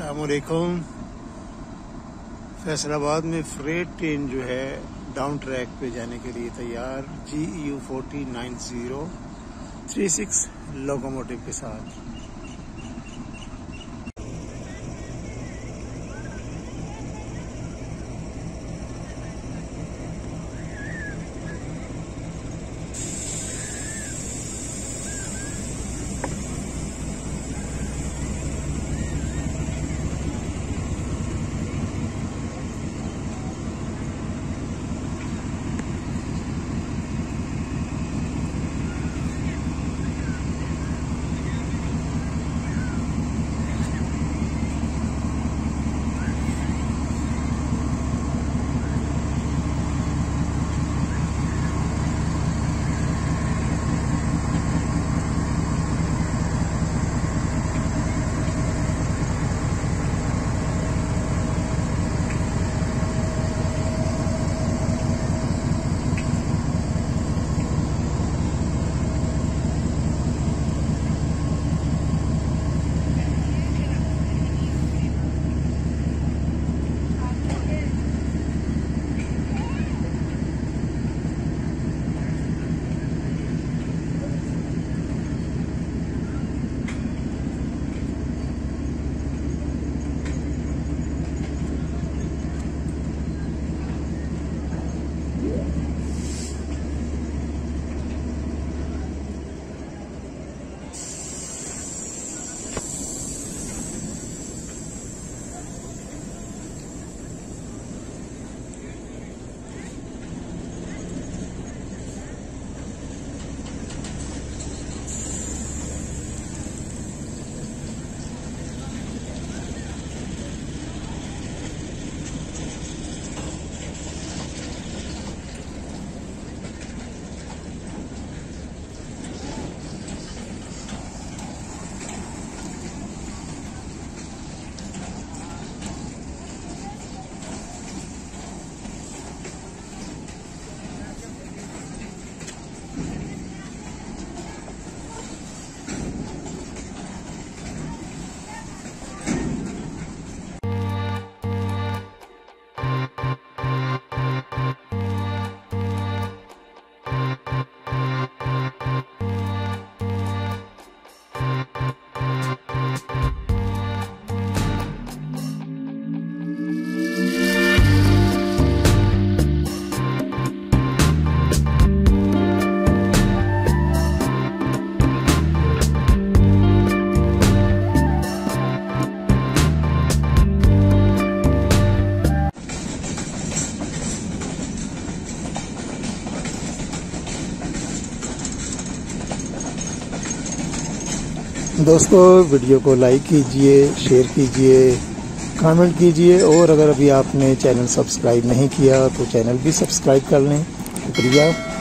अस्सलामुअलैकुम। फैसलाबाद में freight train जो है डाउन ट्रैक पे जाने के लिए तैयार GU 409036 लोकोमोटिव के साथ। दोस्तों, वीडियो को लाइक कीजिए, शेयर कीजिए, कमेंट कीजिए और अगर अभी आपने चैनल सब्सक्राइब नहीं किया तो चैनल भी सब्सक्राइब कर लें। शुक्रिया।